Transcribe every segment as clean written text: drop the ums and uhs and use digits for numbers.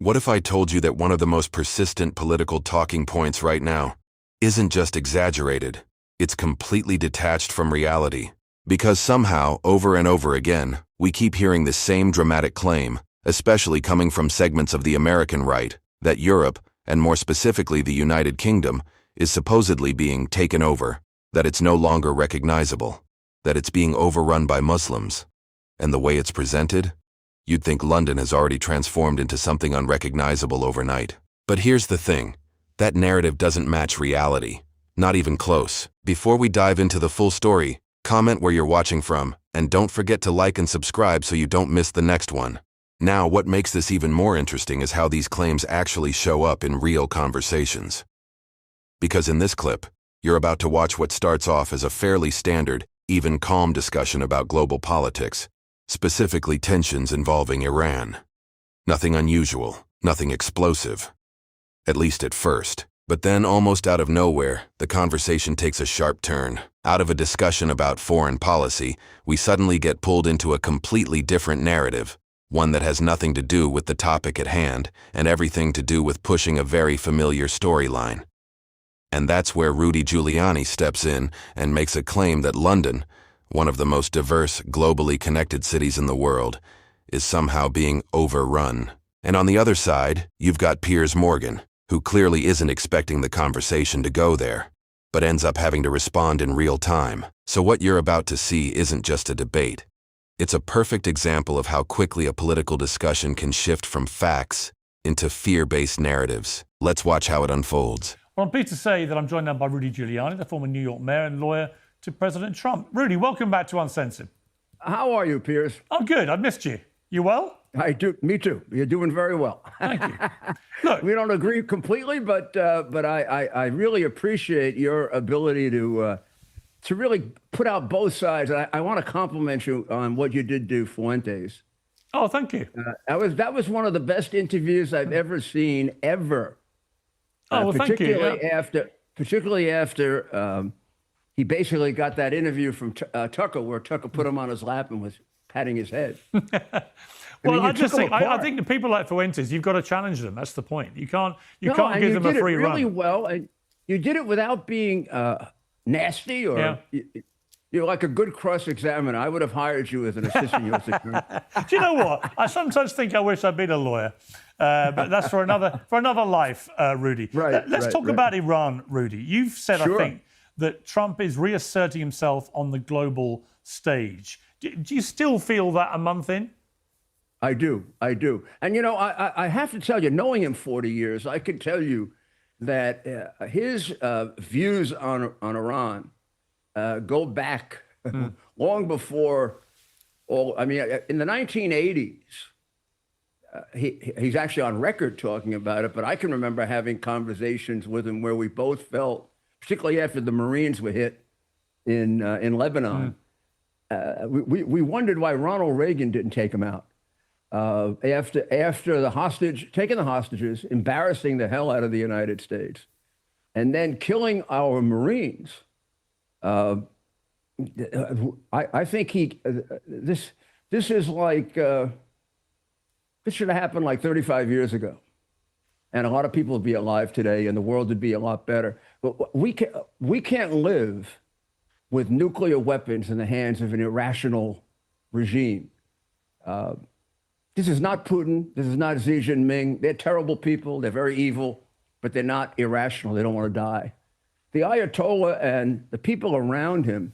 What if I told you that one of the most persistent political talking points right now isn't just exaggerated, it's completely detached from reality? Because somehow, over and over again, we keep hearing the same dramatic claim, especially coming from segments of the American right, that Europe, and more specifically the United Kingdom, is supposedly being taken over, that it's no longer recognizable, that it's being overrun by Muslims. And the way it's presented? You'd think London has already transformed into something unrecognizable overnight. But here's the thing. That narrative doesn't match reality. Not even close. Before we dive into the full story, comment where you're watching from, and don't forget to like and subscribe so you don't miss the next one. Now, what makes this even more interesting is how these claims actually show up in real conversations. Because in this clip, you're about to watch what starts off as a fairly standard, even calm discussion about global politics, specifically tensions involving Iran. Nothing unusual, nothing explosive. At least at first. But then, almost out of nowhere, the conversation takes a sharp turn. Out of a discussion about foreign policy, we suddenly get pulled into a completely different narrative, one that has nothing to do with the topic at hand, and everything to do with pushing a very familiar storyline. And that's where Rudy Giuliani steps in and makes a claim that London, one of the most diverse, globally connected cities in the world, is somehow being overrun. And on the other side, you've got Piers Morgan, who clearly isn't expecting the conversation to go there, but ends up having to respond in real time. So what you're about to see isn't just a debate. It's a perfect example of how quickly a political discussion can shift from facts into fear-based narratives. Let's watch how it unfolds. Well, I'm pleased to say that I'm joined now by Rudy Giuliani, the former New York mayor and lawyer to President Trump. Rudy, welcome back to Uncensored. How are you, Piers? I'm good. I've missed you. You well? I do. Me too. You're doing very well. Thank you. Look, we don't agree completely, but I really appreciate your ability to really put out both sides. I want to compliment you on what you did do Fuentes. oh, thank you. That was one of the best interviews I've ever seen, ever. Oh, well, thank you. Particularly after he basically got that interview from Tucker, where Tucker put him on his lap and was patting his head. Well, I think the people like Fuentes, you've got to challenge them. That's the point. You can't give them a free run. You did it really well, and you did it without being nasty or. Yeah. You're like a good cross-examiner. I would have hired you as an assistant U.S. attorney. Do you know what? I sometimes think I wish I'd been a lawyer, but that's for another life, Rudy. Right. Let's talk about Iran, Rudy. You've said, Sure. I think, that Trump is reasserting himself on the global stage. Do you still feel that a month in? I do. And, you know, I have to tell you, knowing him 40 years, I can tell you that his views on Iran go back long before all. I mean, in the 1980s, he's actually on record talking about it, but I can remember having conversations with him where we both felt, particularly after the Marines were hit in Lebanon, we wondered why Ronald Reagan didn't take him out. After taking the hostages, embarrassing the hell out of the United States, and then killing our Marines. I think this is like, this should have happened like 35 years ago. And a lot of people would be alive today and the world would be a lot better. But we can't live with nuclear weapons in the hands of an irrational regime. This is not Putin. This is not Xi Jinping. They're terrible people. They're very evil, but they're not irrational. They don't want to die. The Ayatollah and the people around him,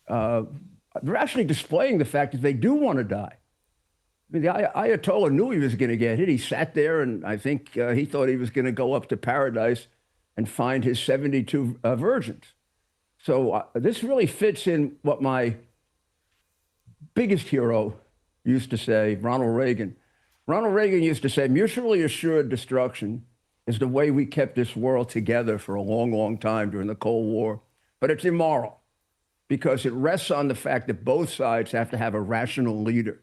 they're actually displaying the fact that they do want to die. I mean, the Ayatollah knew he was going to get hit. He sat there, and I think he thought he was going to go up to paradise and find his 72 virgins. So this really fits in what my biggest hero used to say, Ronald Reagan. Ronald Reagan used to say, mutually assured destruction is the way we kept this world together for a long, long time during the Cold War. But it's immoral because it rests on the fact that both sides have to have a rational leader.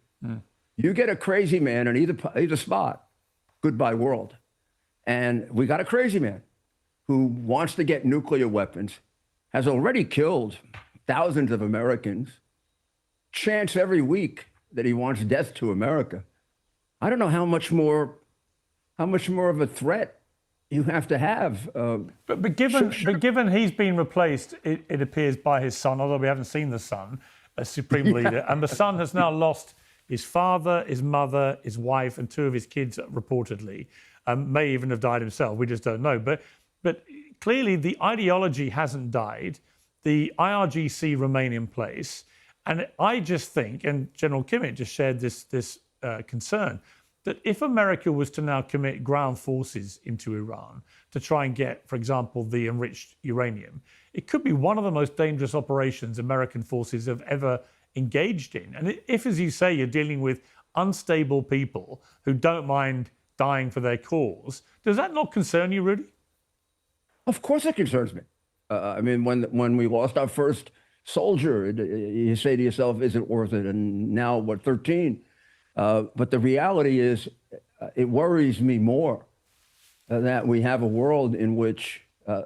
You get a crazy man in either spot, goodbye world. And we got a crazy man who wants to get nuclear weapons, has already killed thousands of Americans, chants every week that he wants death to America. I don't know how much more how much more of a threat you have to have. But given he's been replaced, it appears, by his son, although we haven't seen the son as supreme leader, and the son has now lost his father, his mother, his wife, and 2 of his kids reportedly. May even have died himself. We just don't know. But clearly the ideology hasn't died. The IRGC remain in place. And I just think, and General Kimmett just shared this concern, that if America was to now commit ground forces into Iran to try and get, for example, the enriched uranium, it could be one of the most dangerous operations American forces have ever engaged in. And if, as you say, you're dealing with unstable people who don't mind dying for their cause, does that not concern you, Rudy? Of course it concerns me. I mean, when we lost our first soldier, you say to yourself, is it worth it? And now, what, 13? But the reality is, it worries me more that we have a world in which I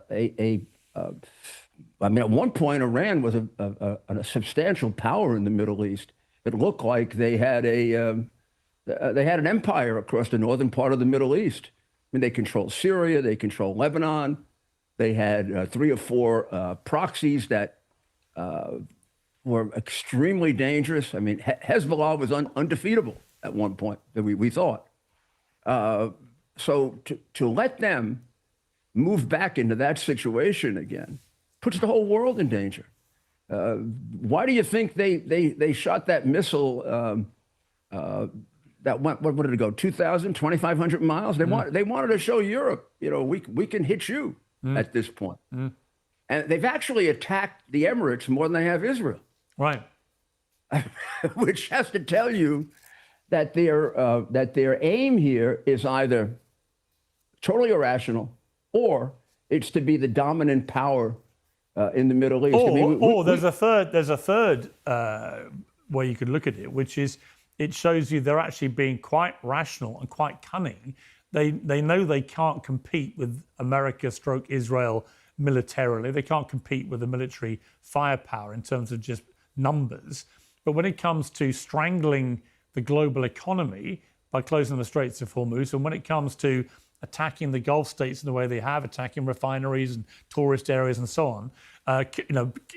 mean, at one point, Iran was a substantial power in the Middle East. It looked like they had an empire across the northern part of the Middle East. I mean, they controlled Syria, they controlled Lebanon. They had 3 or 4 proxies that were extremely dangerous. I mean, Hezbollah was undefeatable at one point, we thought. So to let them move back into that situation again puts the whole world in danger. Why do you think they shot that missile that went, what did it go, 2,000, 2,500 miles? They wanted to show Europe, you know, we can hit you at this point. And they've actually attacked the Emirates more than they have Israel. Right. Which has to tell you that their aim here is either totally irrational or it's to be the dominant power in the Middle East. There's a third way you could look at it, which is it shows you they're actually being quite rational and quite cunning. They know they can't compete with America / Israel militarily. They can't compete with the military firepower in terms of just numbers. But when it comes to strangling the global economy by closing the Straits of Hormuz, and when it comes to attacking the Gulf states in the way they have, attacking refineries and tourist areas and so on,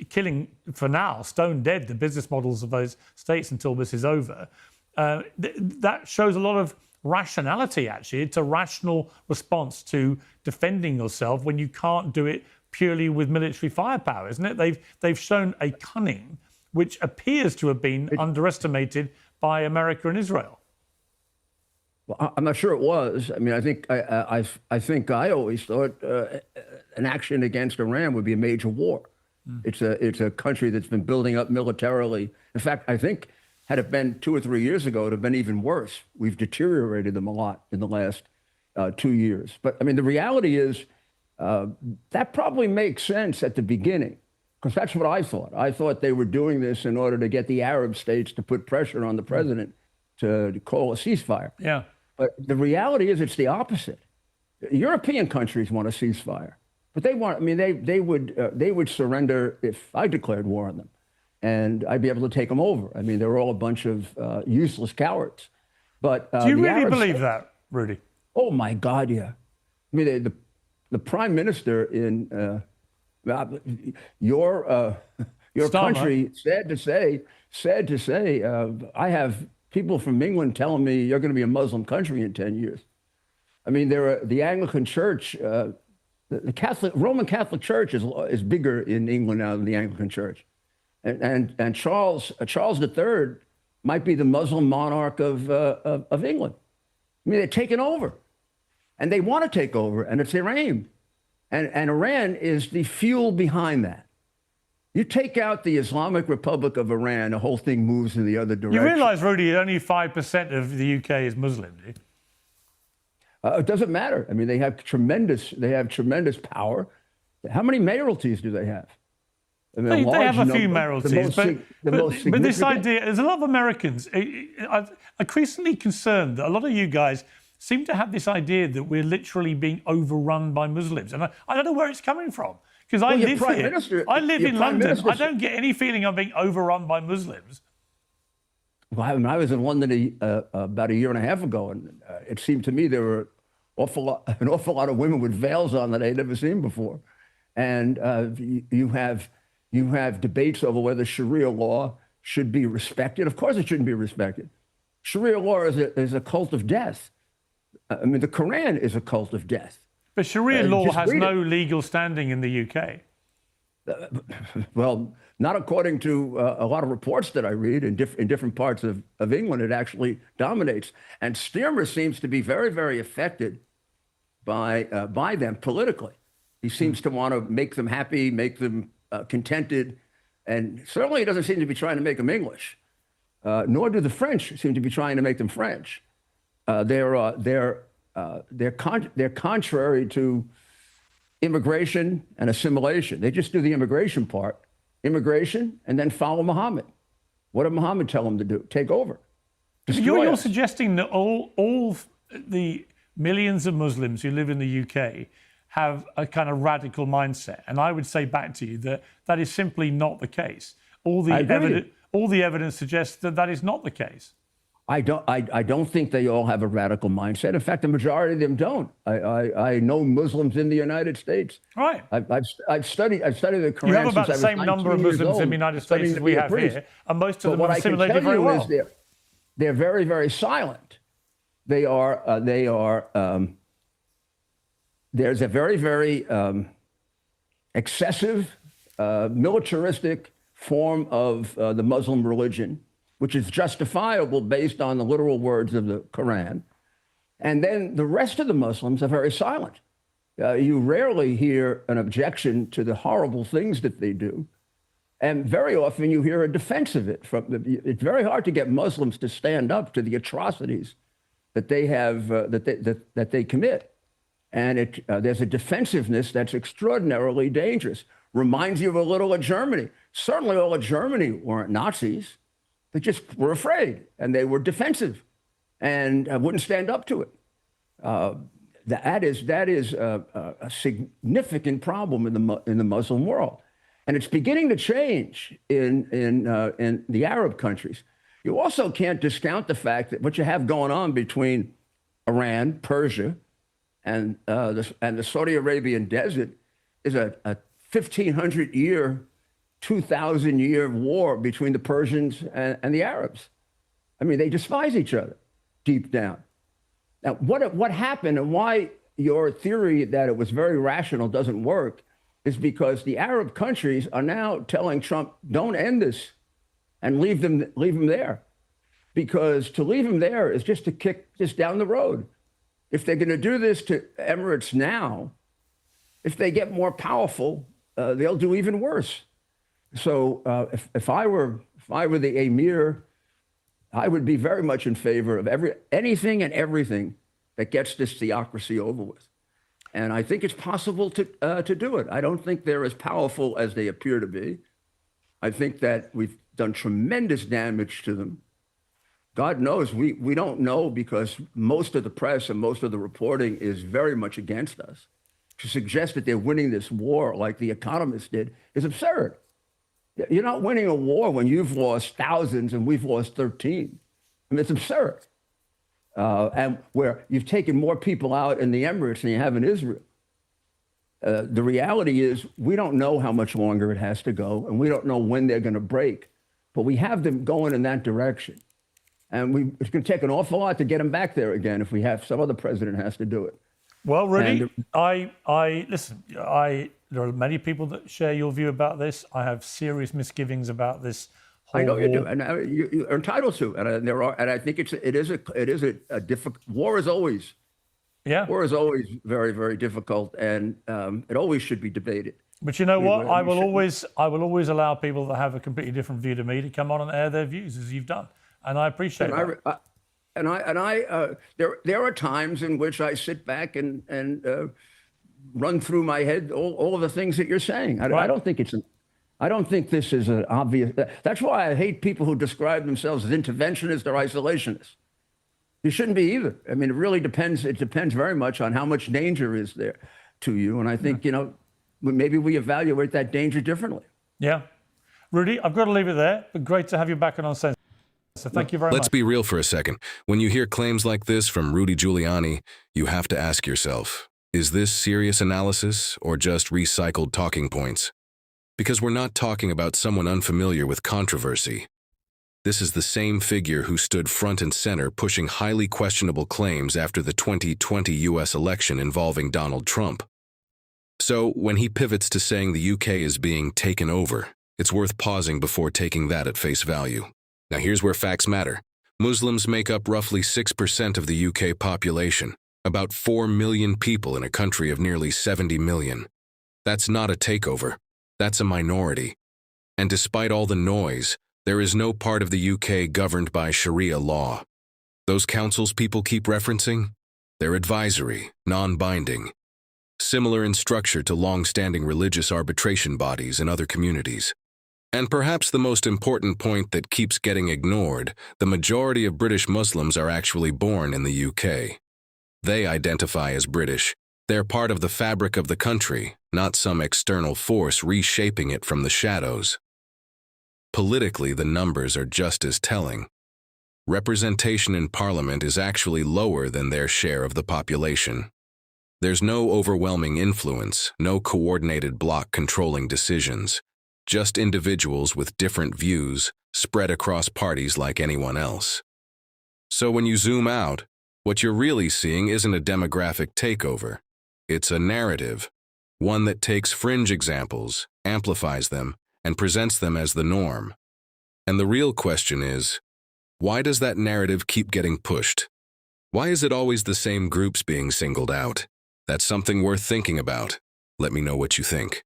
killing, for now, stone dead the business models of those states until this is over. That shows a lot of rationality, actually. It's a rational response to defending yourself when you can't do it purely with military firepower, isn't it? They've shown a cunning which appears to have been underestimated by America and Israel. Well, I'm not sure it was. I mean, I think I always thought an action against Iran would be a major war. It's a country that's been building up militarily. In fact, I think had it been 2 or 3 years ago, it would have been even worse. We've deteriorated them a lot in the last 2 years. But I mean, the reality is that probably makes sense at the beginning, because that's what I thought. I thought they were doing this in order to get the Arab states to put pressure on the president to call a ceasefire. Yeah. But the reality is it's the opposite. European countries want a ceasefire, but they want, I mean, they would surrender if I declared war on them, and I'd be able to take them over. I mean, they're all a bunch of useless cowards. But do you really believe that, Rudy? Oh my God, yeah. I mean, the prime minister in your country said to say, I have people from England telling me you're going to be a Muslim country in 10 years. I mean, the Anglican Church, the Roman Catholic Church is bigger in England now than the Anglican Church, and Charles III might be the Muslim monarch of England. I mean, they're taking over, and they want to take over, and it's their aim, and Iran is the fuel behind that. You take out the Islamic Republic of Iran, the whole thing moves in the other direction. You realize, Rudy, only 5% of the UK is Muslim, do you? It doesn't matter. I mean, they have tremendous power. How many mayoralties do they have? I mean, they have a few mayoralties, but this idea, there's a lot of Americans. I'm increasingly concerned that a lot of you guys seem to have this idea that we're literally being overrun by Muslims. And I don't know where it's coming from. Because I live here. I live in London. I don't get any feeling I'm being overrun by Muslims. Well, I was in London about a year and a half ago, and it seemed to me there were an awful lot of women with veils on that they'd never seen before. And you have debates over whether Sharia law should be respected. Of course it shouldn't be respected. Sharia law is a cult of death. I mean, the Quran is a cult of death. But Sharia law has no legal standing in the UK. Well, not according to a lot of reports that I read in different parts of England. It actually dominates. And Stearmer seems to be very, very affected by them politically. He seems to want to make them happy, make them contented. And certainly he doesn't seem to be trying to make them English, nor do the French seem to be trying to make them French. They're contrary to immigration and assimilation. They just do the immigration part, and then follow Muhammad. What did Muhammad tell them to do? Take over. You're suggesting that all the millions of Muslims who live in the UK have a kind of radical mindset, and I would say back to you that that is simply not the case. All the evidence suggests that that is not the case. I don't think they all have a radical mindset. In fact, the majority of them don't. I know Muslims in the United States. Right. I've studied the Quran. You have about the same number of Muslims in the United States as we have here, and most of them have assimilated very well. They're very, very silent. There's a very, very excessive, militaristic form of the Muslim religion, which is justifiable based on the literal words of the Quran. And then the rest of the Muslims are very silent. You rarely hear an objection to the horrible things that they do. And very often you hear a defense of it. It's very hard to get Muslims to stand up to the atrocities that they have, that they commit. And there's a defensiveness that's extraordinarily dangerous. Reminds you of a little of Germany. Certainly all of Germany weren't Nazis. They just were afraid, and they were defensive, and wouldn't stand up to it. That is a significant problem in the Muslim world, and it's beginning to change in the Arab countries. You also can't discount the fact that what you have going on between Iran, Persia, and the Saudi Arabian desert is a 1,500-year, 2,000-year war between the Persians and the Arabs. I mean, they despise each other deep down. Now, what happened and why your theory that it was very rational doesn't work is because the Arab countries are now telling Trump, don't end this and leave them there. Because to leave them there is just to kick this down the road. If they're going to do this to Emirates now, if they get more powerful, they'll do even worse. So if I were the emir, I would be very much in favor of anything and everything that gets this theocracy over with. And I think it's possible to do it. I don't think they're as powerful as they appear to be. I think that we've done tremendous damage to them. God knows we don't know, because most of the press and most of the reporting is very much against us. To suggest that they're winning this war like the Economist did is absurd. You're not winning a war when you've lost thousands and we've lost 13. I mean, it's absurd. And where you've taken more people out in the Emirates than you have in Israel. The reality is we don't know how much longer it has to go, and we don't know when they're going to break. But we have them going in that direction. And it's going to take an awful lot to get them back there again if we have some other president has to do it. Well, Rudy, listen, there are many people that share your view about this. I have serious misgivings about this whole I know you war. do, and you're entitled to. And I think it is a difficult. War is always very, very difficult, and it always should be debated. But you know what? I will always allow people that have a completely different view to me to come on and air their views, as you've done, and I appreciate that. There are times in which I sit back and run through my head all of the things that you're saying. I don't think this is an obvious. That's why I hate people who describe themselves as interventionists or isolationists. You shouldn't be either. I mean, it really depends. It depends very much on how much danger is there to you. And I think, maybe we evaluate that danger differently. Yeah. Rudy, I've got to leave it there, but great to have you back on Uncensored. So thank you very Let's much. be real for a second. When you hear claims like this from Rudy Giuliani, you have to ask yourself, is this serious analysis or just recycled talking points? Because we're not talking about someone unfamiliar with controversy. This is the same figure who stood front and center pushing highly questionable claims after the 2020 US election involving Donald Trump. So, when he pivots to saying the UK is being taken over, it's worth pausing before taking that at face value. Now here's where facts matter. Muslims make up roughly 6% of the UK population, about 4 million people in a country of nearly 70 million. That's not a takeover, that's a minority. And despite all the noise, there is no part of the UK governed by Sharia law. Those councils people keep referencing? They're advisory, non-binding. Similar in structure to long-standing religious arbitration bodies in other communities. And perhaps the most important point that keeps getting ignored, the majority of British Muslims are actually born in the UK. They identify as British. They're part of the fabric of the country, not some external force reshaping it from the shadows. Politically, the numbers are just as telling. Representation in Parliament is actually lower than their share of the population. There's no overwhelming influence, no coordinated bloc controlling decisions, just individuals with different views spread across parties like anyone else. So when you zoom out, what you're really seeing isn't a demographic takeover. It's a narrative, one that takes fringe examples, amplifies them, and presents them as the norm. And the real question is, why does that narrative keep getting pushed? Why is it always the same groups being singled out? That's something worth thinking about. Let me know what you think.